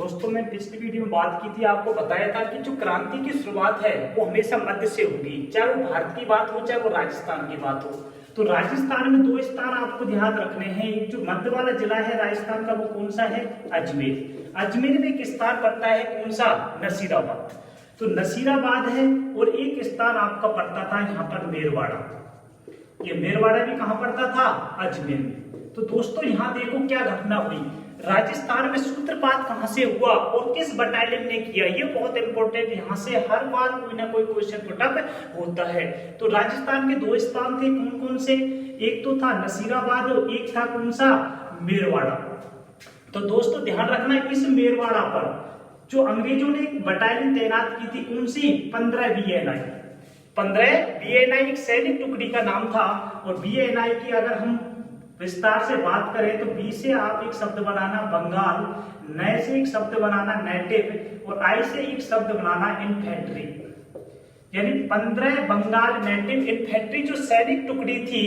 दोस्तों मैं पिछली वीडियो में बात की थी, आपको बताया था कि जो क्रांति की शुरुआत है वो हमेशा मध्य से होगी, चाहे वो भारत की बात हो चाहे वो राजस्थान की बात हो। तो राजस्थान में दो स्थान आपको ध्यान रखने हैं। एक जो मध्य वाला जिला है राजस्थान का वो कौन सा है? अजमेर। अजमेर में एक स्थान पड़ता है कौन सा? नसीराबाद। तो नसीराबाद है और एक स्थान आपका पड़ता था यहाँ पर मेरवाड़ा। ये मेरवाड़ा भी कहाँ पड़ता था? अजमेर में। तो दोस्तों यहाँ देखो क्या घटना हुई। राजस्थान में सूत्रपात कहां से हुआ और किस बटालियन ने किया, ये बहुत इंपॉर्टेंट। यहाँ से हर बार कोई ना कोई क्वेश्चन पुटअप होता है। तो राजस्थान के दो स्थान थे, कौन कौन से? एक तो था नसीराबाद और एक था कौन सा? मेरवाड़ा। तो दोस्तों ध्यान रखना, इस मेरवाड़ा पर जो अंग्रेजों ने एक बटालियन तैनात की थी, कौन सी? 15 BNI। 15 BNI एक सैनिक टुकड़ी का नाम था। और BNI की अगर हम विस्तार से बात करें तो बी से आप एक शब्द बनाना बंगाल, नए से एक शब्द बनाना नेटिव और आई से एक शब्द बनाना इन्फेंट्री। यानी 15 बंगाल नेटिव इन्फेंट्री जो सैनिक टुकड़ी थी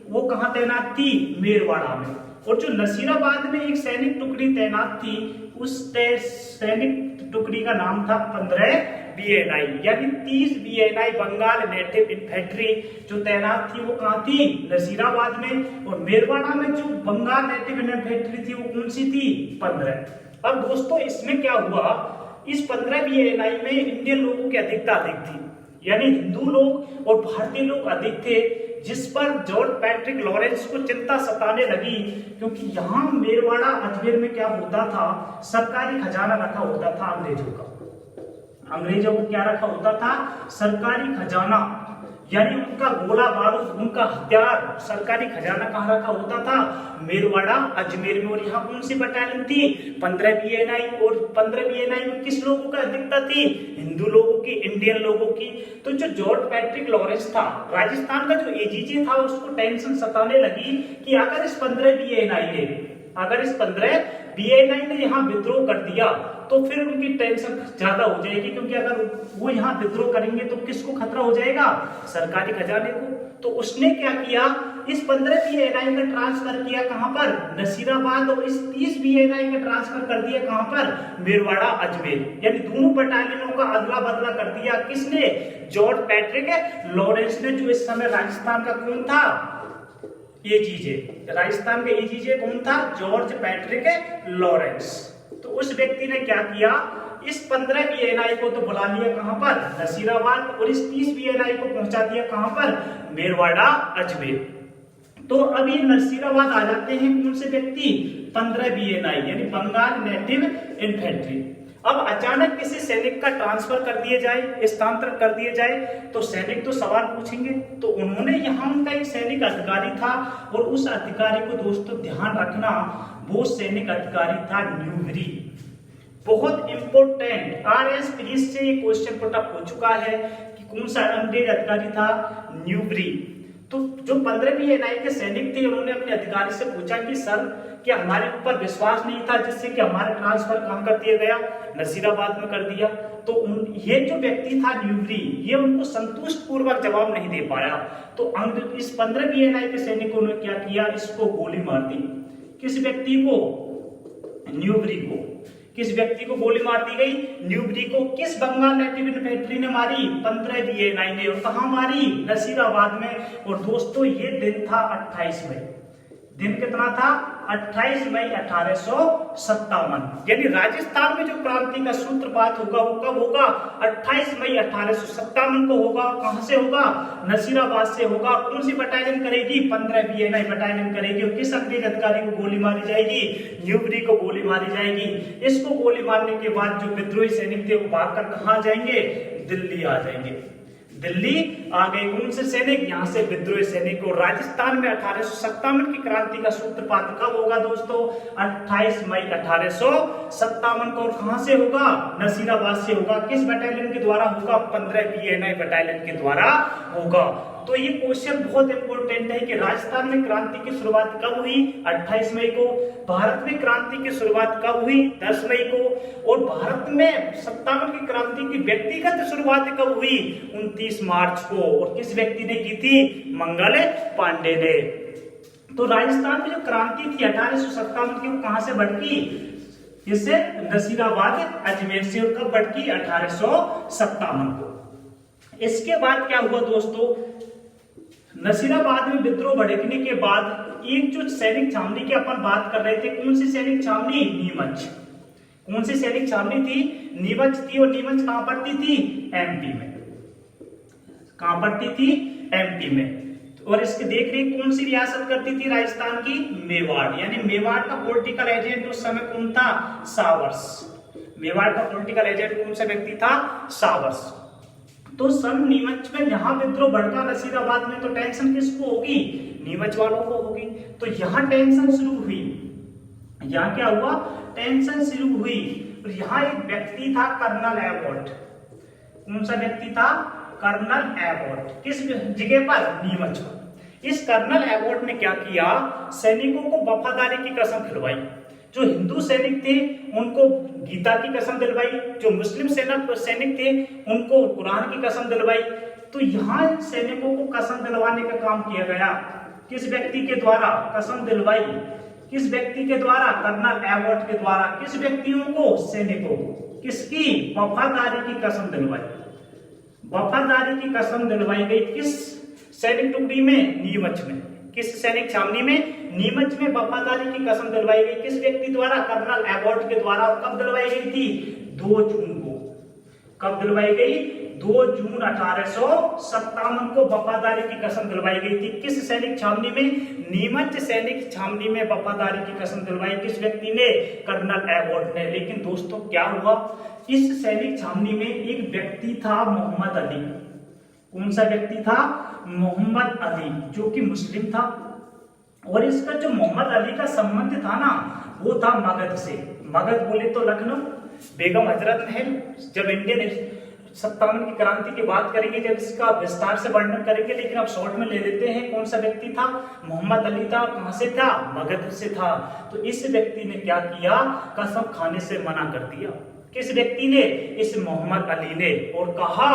वो कहां तैनात थी? मेरवाड़ा में। और जो नसीराबाद में एक सैनिक टुकड़ी तैनात थी, उस सैनिक टुकड़ी का नाम था 15 BNI। यानी 30 BNI बंगाल नेटिव इन्फेंट्री जो तैनात थी वो कहां थी? नसीराबाद में। और मेरवाड़ा में जो बंगाल नेटिव इन्फेंट्री थी वो कौन सी थी? 15। अब दोस्तों इसमें क्या हुआ, इस 15 BNI में इंडियन लोगों की अधिकता अधिक थी, यानी हिंदू लोग और भारतीय लोग अधिक थे, जिस पर जॉर्ज पैट्रिक लॉरेंस को चिंता सताने लगी। क्योंकि यहाँ मेरवाड़ा अजमेर में क्या होता था, सरकारी खजाना रखा होता था अंग्रेजों का। अंग्रेजों को क्या रखा होता था? सरकारी खजाना, यानी उनका गोला बारूद, उनका हथियार, सरकारी खजाना कहाँ रखा होता था? मेरवाड़ा अजमेर में। और यहाँ कौन सी बटालियन थी? 15 BNI। और 15 BNI में किस लोगों का अधिकता थी? हिंदू लोगों की, इंडियन लोगों की। तो जो जॉर्ज पैट्रिक लॉरेंस था, राजस्थान का जो एजीजे था, उसको टेंशन सताने लगी कि अगर इस 15 BNI ने यहाँ विद्रोह कर दिया तो फिर उनकी टेंशन ज्यादा हो जाएगी। क्योंकि अगर वो यहाँ विद्रोह करेंगे तो किसको खतरा हो जाएगा? सरकारी खजाने को। तो उसने क्या किया, इस 15 BNI का ट्रांसफर किया कहां पर? नसीराबाद। और इस 30 BNI का ट्रांसफर कर दिया कहां पर? मेरवाड़ा अजमेर। यानी दोनों बटालियनों का अदला बदला कर दिया। किसने? जॉर्ज पैट्रिक लॉरेंस ने, जो इस समय राजस्थान का कौन था? एजीजे। राजस्थान का एजीजे कौन था? George Patrick Lawrence. तो उस व्यक्ति ने क्या किया, इस 15 BNI को तो बुला लिया कहां पर? नसीराबाद। और इस 30 BNI को पहुंचा दिया कहां पर? मेरवाड़ा अजमेर। तो अब ये नसीराबाद आ जाते हैं कौन से व्यक्ति? 15 BNI यानी बंगाल नेटिव इन्फेंट्री। अब अचानक किसी सैनिक का ट्रांसफर कर दिया जाए, स्थानांतरण कर दिया जाए, तो सैनिक तो सवाल पूछेंगे। तो उन्होंने यहाँ उनका एक सैनिक अधिकारी था, और उस अधिकारी को दोस्तों ध्यान रखना, वो सैनिक अधिकारी था न्यूबरी। बहुत इंपॉर्टेंट, RS प्रीस से ये क्वेश्चन पुटअप हो चुका है कि कौन सा अंग्रेज अधिकारी था? न्यूबरी। तो जो 15 BNI के सैनिक थे, उन्होंने अपने अधिकारी से पूछा कि सर क्या हमारे ऊपर विश्वास नहीं था, जिससे कि हमारा ट्रांसफर कहां कर दिया गया? नसीराबाद में कर दिया। तो ये जो व्यक्ति था न्यूबरी, ये उनको संतुष्ट पूर्वक जवाब नहीं दे पाया। तो इस 15 BNI के सैनिकों ने क्या किया, इसको गोली मार दी। किस व्यक्ति को? न्यूबरी को। किस व्यक्ति को गोली मार दी गई? न्यूबरी को। किस बंगाल नेटिव इन्फेंट्री ने मारी? 15 BNI ने। और कहां मारी? नसीराबाद में। और दोस्तों ये दिन था 28 मई। दिन कितना था? 28 मई 1857। यानी राजस्थान में जो क्रांति का सूत्रपात होगा वो कब होगा? 28 मई 1857 को होगा। कहां से होगा? नसीराबाद से होगा। कौन सी बटालियन करेगी? 15 BNI बटालियन करेगी। और किस अंग्रेज अधिकारी को गोली मारी जाएगी? न्यूबरी को गोली मारी जाएगी। इसको गोली मारने के बाद जो विद्रोही सैनिक थे वो भागकर कहां जाएंगे? दिल्ली आ जाएंगे। दिल्ली आ गए कौन से सैनिक? यहाँ से विद्रोही सैनिक। और राजस्थान में 1857 की क्रांति का सूत्रपात कब होगा दोस्तों? 28 मई 1857 को। और कहां से होगा? नसीराबाद से होगा। किस बटालियन के द्वारा होगा? 15 BNI बटालियन के द्वारा होगा। तो ये क्वेश्चन बहुत इंपॉर्टेंट है कि राजस्थान में क्रांति की शुरुआत कब हुई? 28 मई को। भारत में क्रांति की शुरुआत कब हुई? 10 मई को। और भारत में 57 की क्रांति की व्यक्तिगत शुरुआत कब हुई? 29 मार्च को। और किस व्यक्ति ने की थी? मंगल पांडे ने। तो राजस्थान में जो क्रांति थी 1857 की, वो कहां से भड़की? इस नसीराबाद अजमेर से, और कब बढ़ती 1857 को। इसके बाद क्या हुआ दोस्तों, नसीराबाद में विद्रोह भड़कने के बाद एक जो सैनिक छावनी की अपन बात कर रहे थे, कौन सी सैनिक छावनी, नीमच। कौन सी सैनिक छावनी थी, नीमच थी। और नीमच कहां पड़ती थी, एमपी में। कहां पड़ती थी, एमपी में। और इसके देख रेख कौन सी रियासत करती थी, राजस्थान की मेवाड़। यानी मेवाड़ का पॉलिटिकल एजेंट उस समय कौन था, सावर्स। मेवाड़ का पॉलिटिकल एजेंट कौन सा व्यक्ति था, सावर्स। तो सन नीमच में जहां विद्रोह भड़का नसीराबाद में, तो टेंशन किसको होगी, नीमच वालों को होगी। तो यहां टेंशन शुरू हुई। यहां क्या हुआ, टेंशन शुरू हुई। और यहां एक व्यक्ति था, कर्नल एबॉट। कौन सा व्यक्ति था, कर्नल एबॉट। किस जगह पर, नीमच पर। इस कर्नल एबॉट ने क्या किया, सैनिकों को वफादारी की कसम खिलवाई। जो हिंदू सैनिक थे उनको गीता की कसम दिलवाई, जो मुस्लिम सैनिक थे उनको कुरान की कसम दिलवाई। तो यहाँ सैनिकों को कसम दिलवाने का काम किया गया। किस व्यक्ति के द्वारा कसम दिलवाई, किस व्यक्ति के द्वारा, कर्नल एबॉट के द्वारा। किस व्यक्तियों को, सैनिकों को। किसकी, वफादारी की कसम दिलवाई। वफादारी की कसम दिलवाई गई किस सैनिक टुकड़ी में, नीमच में। किस सैनिक छावनी में, नीमच में वफादारी की कसम दिलवाई गई। किस व्यक्ति द्वारा, कर्नल एबॉट के द्वारा। और कब दिलवाई गई थी, 2 जून को। कब दिलवाई गई, 2 जून 1857 को वफादारी की कसम दिलवाई गई थी। किस सैनिक छावनी में, नीमच सैनिक छावनी में वफादारी की कसम दिलवाई। किस व्यक्ति ने, कर्नल एबॉट ने। लेकिन दोस्तों क्या हुआ, इस सैनिक छावनी में एक व्यक्ति था, मोहम्मद अली। कौन सा व्यक्ति था, मोहम्मद अली, जो कि मुस्लिम था। और इसका जो मोहम्मद अली का संबंध था ना, वो था मगध से। मगध बोले तो लखनऊ, बेगम हजरत महल। जब इंडियन 57 की क्रांति की बात करेंगे, जब इसका विस्तार से वर्णन करेंगे, लेकिन अब शॉर्ट में ले लेते हैं। कौन सा व्यक्ति था, मोहम्मद अली था। कहां से था, मगध से था। तो इस व्यक्ति ने क्या किया, कसम खाने से मना कर दिया। किस व्यक्ति ने, इस मोहम्मद अली ने। और कहा,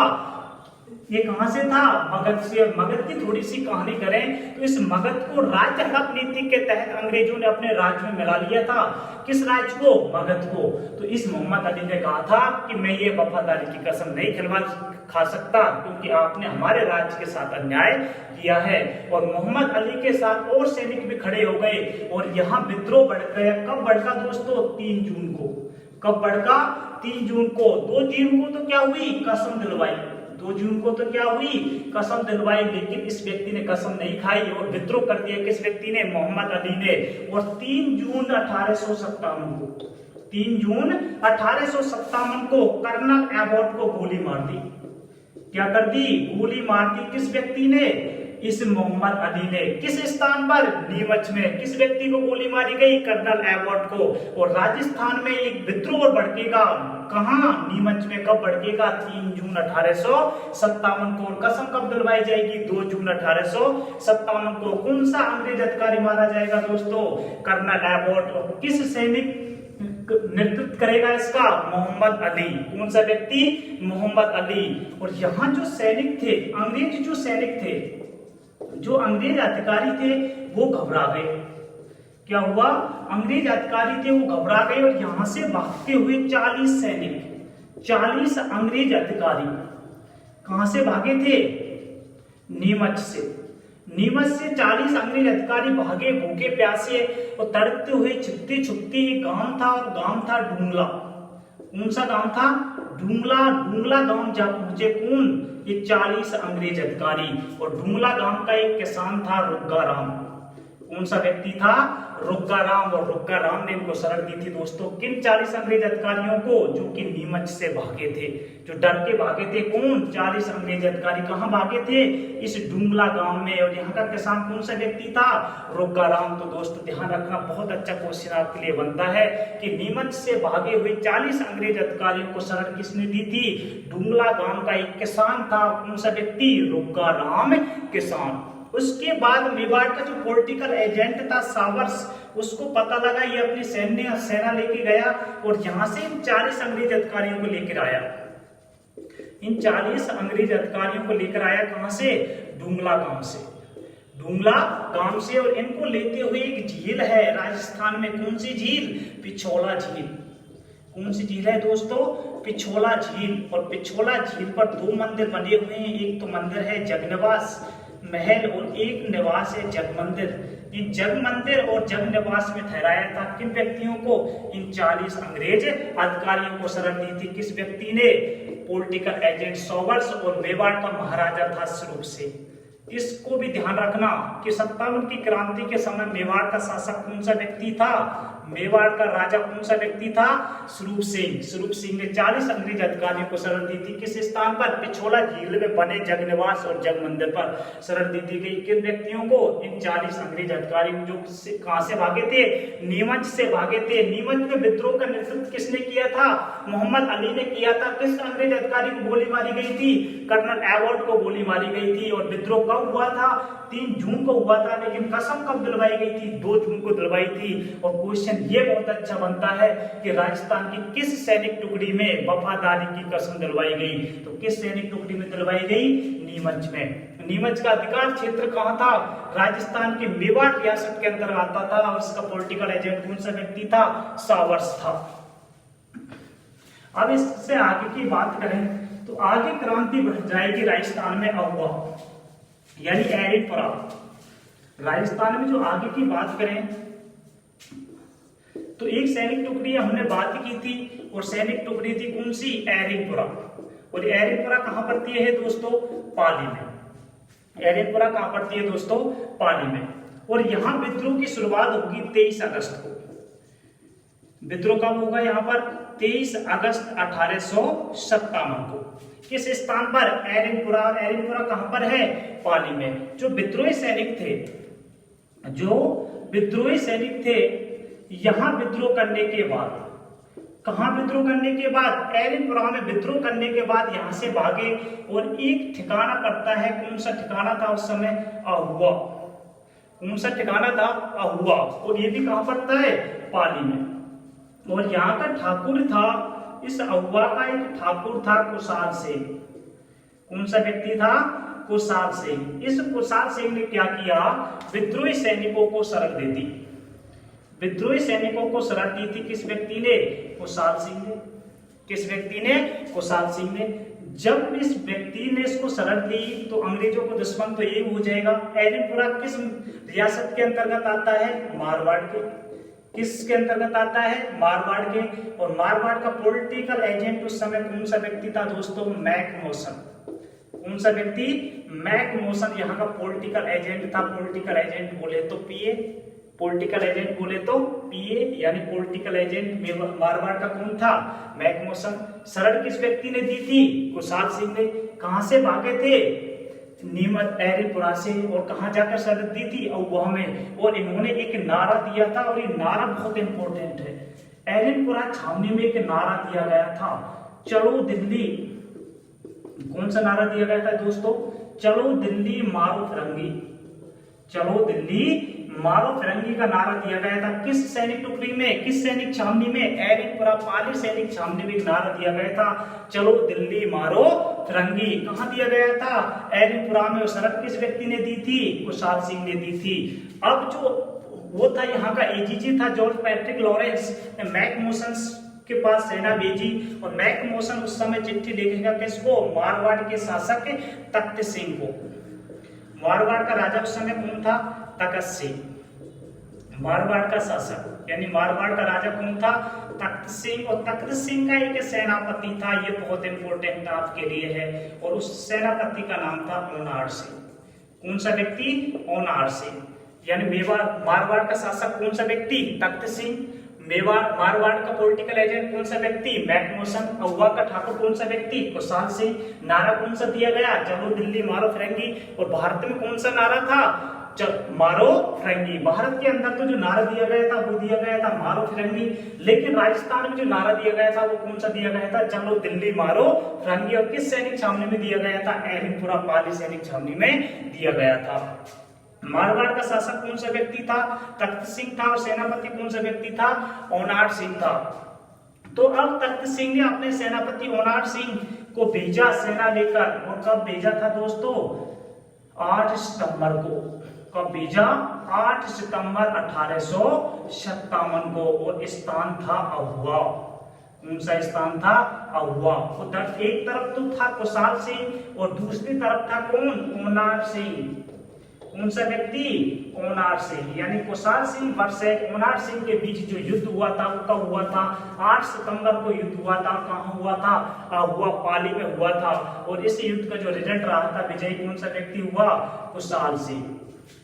ये कहां से था, मगध से। और मगध की थोड़ी सी कहानी करें तो इस मगध को राज्य हड़प नीति के तहत अंग्रेजों ने अपने राज्य में मिला लिया था। किस राज्य को, मगध को। तो इस मोहम्मद अली ने कहा था कि मैं ये वफादारी की कसम नहीं खा सकता, क्योंकि आपने हमारे राज्य के साथ अन्याय किया है। और मोहम्मद अली के साथ और सैनिक भी खड़े हो गए और यहाँ विद्रोह बढ़ गया। कब बढ़ा दोस्तों, 3 जून को। कब बढ़ा, 3 जून को। 2 जून को तो क्या हुई, कसम दिलवाई। 2 जून को तो क्या हुई, कसम दिलवाई। लेकिन इस व्यक्ति ने कसम नहीं खाई और विद्रोह कर दिया। किस व्यक्ति ने, मोहम्मद अली ने। और 3 जून 1857 को, 3 जून 1857 को कर्नल एबॉट को गोली मार दी। क्या कर दी, गोली मार दी। किस व्यक्ति ने, इस मोहम्मद अली ने। किस स्थान पर, नीमच में। किस व्यक्ति को गोली मारी गई, कर्नल एबॉट को। और राजस्थान में एक विद्रोह भड़केगा, कहां, नीमच में। कब भड़केगा, 3 जून 1857 को। कसम कब दिलवाई जाएगी, 2 जून 1857 को। कौन सा अंग्रेज अधिकारी मारा जाएगा दोस्तों, कर्नल एबॉट। और किस सैनिक नेतृत्व करेगा इसका, मोहम्मद अली। कौन सा व्यक्ति, मोहम्मद अली। और यहाँ जो सैनिक थे, अंग्रेज जो सैनिक थे, जो अंग्रेज अधिकारी थे, वो घबरा गए। क्या हुआ, अंग्रेज अधिकारी थे वो घबरा गए। और यहां से भागते हुए 40 सैनिक, 40 अंग्रेज अधिकारी कहां से भागे थे, नीमच से। नीमच से 40 अंग्रेज अधिकारी भागे भूखे प्यासे और तड़पते हुए छिपते छुपते। एक गांव था और गांव था डूंगला। कौन सा गांव था, डूंगला। डूंगला गांव जा पहुंचे कौन, ये 40 अंग्रेज अधिकारी। और डूंगला गांव का एक किसान था, रुग्गा राम। कौन सा व्यक्ति था, रुग्गा राम। और रुग्गा राम ने इनको शरण दी थी दोस्तों, किन 40 अंग्रेज अधिकारियों को, जो कि नीमच से भागे थे, जो डर के भागे थे। कौन, 40 अंग्रेज अधिकारी कहां भागे थे, इस डूंगला गांव में। और यहाँ का किसान कौन सा व्यक्ति था, रुग्गा राम। तो दोस्तों ध्यान रखना, बहुत अच्छा क्वेश्चन आपके लिए बनता है कि नीमच से भागे हुए 40 अंग्रेज अधिकारियों को शरण किसने दी थी, डूंगला गांव का एक किसान था। कौन सा व्यक्ति, रुग्गा राम किसान। उसके बाद मेवाड़ का जो पॉलिटिकल एजेंट था सावर्स, उसको पता लगा ये अपनी सेना लेके गया और यहां से इन 40 अंग्रेज अधिकारियों को लेकर आया। इन 40 अंग्रेज अधिकारियों को लेकर आया कहां से, डूंगला गांव से। डूंगला गांव से। और इनको लेते हुए एक झील है राजस्थान में, कौन सी झील, पिछोला झील। कौन सी झील है दोस्तों? पिछोला झील। और पिछोला झील पर 2 मंदिर बने हुए हैं। एक तो मंदिर है जगनिवास महल और एक निवास है जग मंदिर। इन जग मंदिर और जग निवास में ठहराया था किन व्यक्तियों को? इन 40 अंग्रेज अधिकारियों को शरण दी थी। किस व्यक्ति ने? Political agent Sowers. और मेवाड़ का महाराजा था स्वरूप सिंह। इसको भी ध्यान रखना कि 57 की क्रांति के समय मेवाड़ का शासक कौन सा व्यक्ति था? मेवाड़ का राजा कौन सा व्यक्ति था? स्वरूप सिंह। स्वरूप सिंह ने 40 अंग्रेज अधिकारियों को शरण दी थी। किस स्थान पर? पिछोला झील में बने जग निवास और जग मंदिर पर शरण दी गई। किन व्यक्तियों को? इन 40 अंग्रेज अधिकारी जो कहां से भागे थे? नीमच से भागे थे। नीमच में विद्रोह का नेतृत्व किसने किया था? मोहम्मद अली ने किया था। किस अंग्रेज अधिकारी को गोली मारी गई थी? कर्नल एबॉट को गोली मारी गई थी। और विद्रोह कब हुआ था? 3 जून को हुआ था। लेकिन कसम कब दिलवाई गई थी? 2 जून को दिलवाई थी। और क्वेश्चन ये बहुत अच्छा बनता है कि राजस्थान की किस सैनिक टुकड़ी में वफादारी की कसम दिलवाई गई? तो किस सैनिक टुकड़ी में दिलवाई गई? नीमच में। नीमच का अधिकार क्षेत्र कहां था? राजस्थान के मेवाड़ रियासत के अंतर्गत आता था। और इसका पॉलिटिकल एजेंट कौन सा व्यक्ति था? सावर्स था। अब इससे आगे की बात करें तो आगे क्रांति बढ़ जाएगी राजस्थान में अहुआ यानी एरिनपुरा। राजस्थान में जो आगे की बात करें तो एक सैनिक टुकड़ी हमने बात की थी और सैनिक टुकड़ी थी कौन सी? एरिनपुरा। और एरिनपुरा कहां पड़ती है दोस्तों? पाली में। एरिनपुरा कहां पड़ती है दोस्तों? पाली में। और यहां विद्रोह की शुरुआत होगी 23 अगस्त को। विद्रोह कब होगा यहाँ पर? 23 अगस्त 1857 को। किस स्थान पर? एरिनपुरा। एरिनपुरा कहां पर है? पाली में। जो विद्रोही सैनिक थे यहां विद्रोह करने के बाद, कहां विद्रोह करने के बाद? एरिनपुरा में विद्रोह करने के बाद यहां से भागे और एक ठिकाना पड़ता है। कौन सा ठिकाना था उस समय? अहुआ। कौन सा ठिकाना था? अहुआ। और ये भी कहां पड़ता है? पाली में। और यहाँ का ठाकुर था, इस अहुआ का एक ठाकुर था कुशाल सिंह। कौन सा व्यक्ति था? कुशाल सिंह। इस कुशाल सिंह ने क्या किया? विद्रोही सैनिकों को शरण दे दी। विद्रोही सैनिकों को शरण दी थी किस व्यक्ति ने? कुशाल सिंह ने। किस व्यक्ति ने? कुशाल सिंह ने। जब इस व्यक्ति ने इसको शरण दी तो अंग्रेजों को दुश्मन तो यही हो जाएगा। एरिनपुरा किस रियासत के अंतर्गत आता है? मारवाड़ के। किसके अंतर्गत आता है? मारवाड़ के। और मारवाड़ का पॉलिटिकल एजेंट उस समय कौन सा व्यक्ति था दोस्तों? मैकमोसन। कौन सा व्यक्ति? मैकमोसन यहाँ का पॉलिटिकल एजेंट था। पॉलिटिकल एजेंट बोले तो पीए। पॉलिटिकल एजेंट बोले तो पीए यानी पॉलिटिकल एजेंट मारवाड़ का कौन था? मैकमोसन। शरण किस व्यक्ति ने दी थी? कुशाल सिंह ने। कहां से भागे थे? नीमच एरिनपुरा से। और कहां जाकर शरण दी थी? अहुआ में। और इन्होंने एक नारा दिया था और ये नारा बहुत इंपॉर्टेंट है। एरिनपुरा छावनी में एक नारा दिया गया था, चलो दिल्ली। कौन सा नारा दिया गया था दोस्तों? चलो दिल्ली मारो फिरंगी। चलो दिल्ली मारो फिरंगी का नारा दिया गया था। किस सैनिक टुकड़ी में? किस सैनिक छावनी में? एरिनपुरा पाली सैनिक छावनी में एक नारा दिया गया था, चलो दिल्ली मारो फिरंगी। कहां दिया गया था? एरिनपुरा में। शरण किस व्यक्ति ने दी थी? कुशाल सिंह ने दी थी। अब जो वो था यहाँ का एजीजी था जॉर्ज पैट्रिक लॉरेंस ने मैकमोसन के पास सेना भेजी। और मैकमोसन उस समय चिट्ठी लिखेगा किसको? मारवाड़ के शासक तख्त सिंह को। मारवाड़ का राजा उस समय कौन था? तख्त सिंह। मारवाड़ का शासक यानी मारवाड़ का राजा कौन था? तख्त सिंह। और तख्त सिंह का एक सेनापति था, ये बहुत इंपॉर्टेंट आपके लिए है। और उस सेनापति का नाम था ओनार सिंह। कौन सा व्यक्ति? ओनार सिंह। यानी मेवाड़ मारवाड़ का शासक कौन सा व्यक्ति? तख्त सिंह। मारवाड़ का पॉलिटिकल एजेंट कौन सा व्यक्ति? मैकमोसन। अहुआ का ठाकुर कौन सा व्यक्ति? कुशाल सिंह। नारा कौन सा दिया गया? चलो दिल्ली मारो फिरंगी। और भारत में कौन सा नारा था? मारो फिरंगी। भारत के अंदर तो जो नारा दिया गया था वो दिया गया था मारो फिरंगी। लेकिन राजस्थान में जो नारा दिया गया था वो कौन सा दिया गया था? चलो दिल्ली मारो फिरंगी। और किस सैनिक छावनी में दिया गया था? एरिनपुरा पाली सैनिक छावनी में दिया गया था। मारवाड़ का शासक कौन सा व्यक्ति था? तख्त सिंह था। और सेनापति कौन सा व्यक्ति था? ओनार सिंह था। तो अब तख्त सिंह ने अपने सेनापति ओनार सिंह को भेजा सेना लेकर। और कब भेजा था दोस्तों? 8 सितंबर को। कब भेजा? 8 सितंबर 1857 को। और स्थान था अहुआ। कौन सा स्थान था? अहुआ। उधर एक तरफ तो था कुशाल सिंह और दूसरी तरफ था कौन? कोनार सिंह। कौन सा व्यक्ति? कोनार सिंह। यानी कुशाल सिंह वर्सेस कोनार सिंह के बीच जो युद्ध हुआ था वो कब हुआ था? 8 सितंबर को युद्ध हुआ था। कहाँ हुआ था? अहुआ पाली में हुआ था। और इस युद्ध का जो रिजल्ट रहा था, विजयी कौन सा व्यक्ति हुआ? कुशाल सिंह।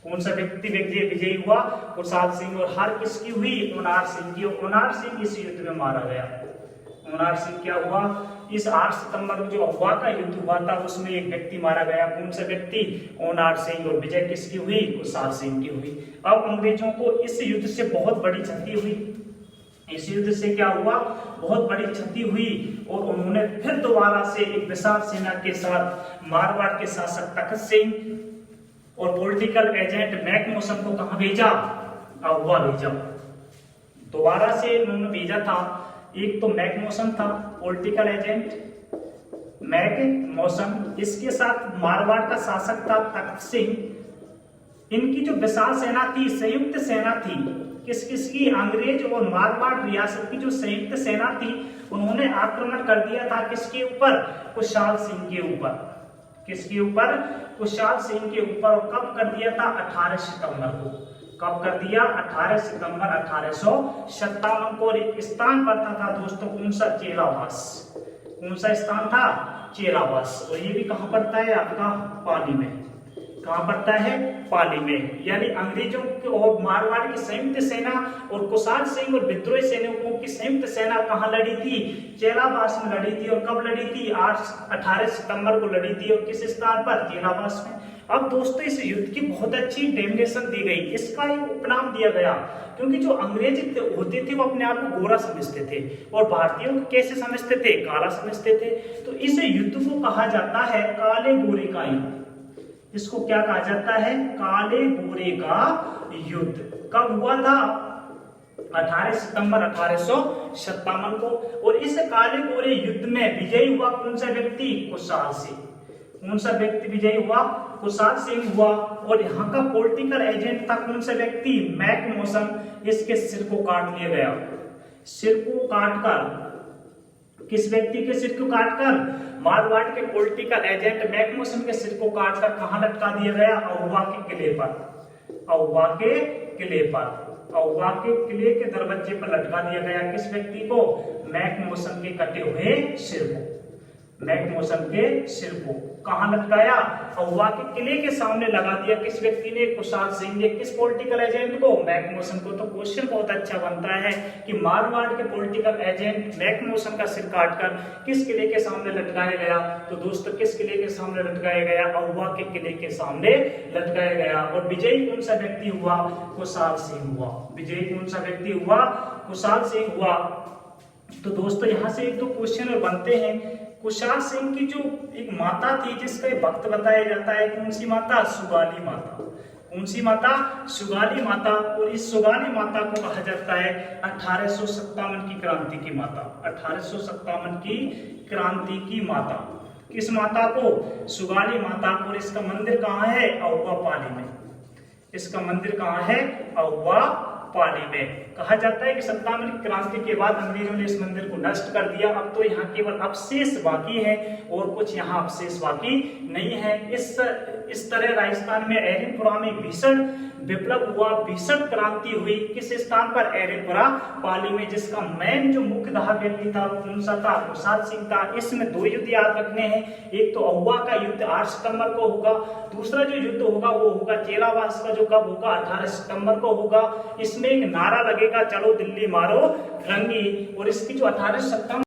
कौन सा व्यक्ति विजयी हुआ? कुशाल सिंह। और हार किसकी हुई? कोनार सिंह की। कोनार सिंह इस युद्ध में मारा गया। कोनार सिंह क्या हुआ? इस 8 सितंबर को जो अहुआ का युद्ध हुआ था उसमें एक व्यक्ति मारा गया। कौन सा व्यक्ति? कोनार सिंह। और विजय किसकी हुई? कुशाल सिंह की हुई। अब अंग्रेजों को इस युद्ध से बहुत बड़ी क्षति हुई। इस युद्ध से क्या हुआ? बहुत बड़ी क्षति हुई और उन्होंने फिर दोबारा से एक विशाल सेना के साथ मारवाड़ के शासक तखत सिंह और पॉलिटिकल एजेंट मैकमोसन को कहां भेजा? अहुआ भेजा। दोबारा से उन्होंने भेजा था। एक तो मैकमोसन था पॉलिटिकल एजेंट मैकमोसन, इसके साथ मारवाड़ का शासक था तखत सिंह। इनकी जो विशाल सेना थी, संयुक्त सेना थी, किस किस की? अंग्रेज और मारवाड़ रियासत की जो संयुक्त सेना थी, उन्होंने आक्रमण कर दिया था किसके ऊपर? कुशाल सिंह के ऊपर। किसके ऊपर? कुशाल सिंह के ऊपर। और कब कर दिया था? 18 सितंबर को। कब कर दिया? 18 सितंबर 1857 को। एक स्थान पड़ता था दोस्तों, कौन सा? चेलावास। कौन सा स्थान था? चेलावास। और ये भी कहां पड़ता है आपका? पाली में। कहां पड़ता है? पाली में। यानी अंग्रेजों की और मारवाड़ की संयुक्त सेना और कुशाल सिंह और विद्रोही सैनिकों की संयुक्त सेना कहां लड़ी थी? चेलावास में लड़ी थी। और कब लड़ी थी? 18 सितंबर को लड़ी थी। और किस स्थान पर? चेलावास में। अब दोस्तों इस युद्ध की बहुत अच्छी डेफिनेशन दी गई। इसका एक उपनाम दिया गया, क्योंकि जो अंग्रेज होते थे वो अपने आप को गोरा समझते थे और भारतीयों को कैसे समझते थे? काला समझते थे। तो इस युद्ध को कहा जाता है काले गोरे का युद्ध। इसको क्या कहा जाता है? काले गोरे का युद्ध। कब हुआ था? 18 सितंबर 1857 को। और इस काले गोरे युद्ध में विजयी हुआ कौन सा व्यक्ति? कुशाल सिंह। कौन सा व्यक्ति विजयी हुआ? कुशाल सिंह हुआ। और यहाँ का पॉलिटिकल एजेंट था कौन सा व्यक्ति? मैकमोसन। इसके सिर को काट लिया गया। सिर को काटकर, किस व्यक्ति के सिर को काटकर? मारवाड़ के पॉलिटिकल एजेंट मैकमोसन के सिर को काटकर कहां लटका दिया गया? अहुआ के किले पर। अहुआ के किले पर। अहुआ के किले के दरवाजे पर लटका दिया गया। किस व्यक्ति को? मैकमोसन के कटे हुए सिर को। मैकमोसन के सिर को कहां लटकाया? अहुआ के किले के सामने लगा दिया। किस व्यक्ति ने? कुशाल सिंह ने। किस पॉलिटिकल एजेंट को? मैकमोसन को। तो क्वेश्चन बहुत अच्छा बनता है कि मारवाड़ के पॉलिटिकल एजेंट मैकमोसन का सिर काटकर किस किले के सामने लटकाया गया? तो दोस्तों किस किले के सामने लटकाया गया? अहुआ के किले के सामने लटकाया गया। और विजयी कौन सा व्यक्ति हुआ? कुशाल सिंह हुआ। विजयी कौन सा व्यक्ति हुआ? कुशाल सिंह हुआ। तो दोस्तों यहाँ से एक दो क्वेश्चन और बनते हैं। कुशाल सिंह की जो एक माता थी जिसका भक्त बताया जाता है, कौन सी माता? सुगाली माता। कौन सी माता? सुगाली माता। और इस सुगाली माता को कहा जाता है 1857 की क्रांति की माता। 1857 की क्रांति की माता। किस माता को? सुगाली माता को। और इसका मंदिर कहाँ है? अहुआ पाली में। इसका मंदिर कहाँ है? अहुआ पाली में। कहा जाता है कि 57 की क्रांति के बाद अंग्रेजों ने इस मंदिर को नष्ट कर दिया। अब तो यहाँ केवल अवशेष बाकी है और कुछ यहाँ अवशेष बाकी नहीं है। इस तरह राजस्थान में एरनपुरा में भीषण विप्लव हुआ, भीषण क्रांति हुई। किस स्थान पर? एरनपुरा पाली में। जिसका मेन जो मुख्यधारा व्यक्ति था वो कौन सा था? कुशाल सिंह था। इसमें दो युद्ध याद रखने हैं। एक तो अहुआ का युद्ध 8 सितंबर को होगा। दूसरा जो युद्ध होगा वो होगा चेलावास का, जो कब होगा? 18 सितंबर को होगा। इसमें एक नारा लगेगा, चलो दिल्ली मारो फिरंगी। और इसकी जो 18 सितंबर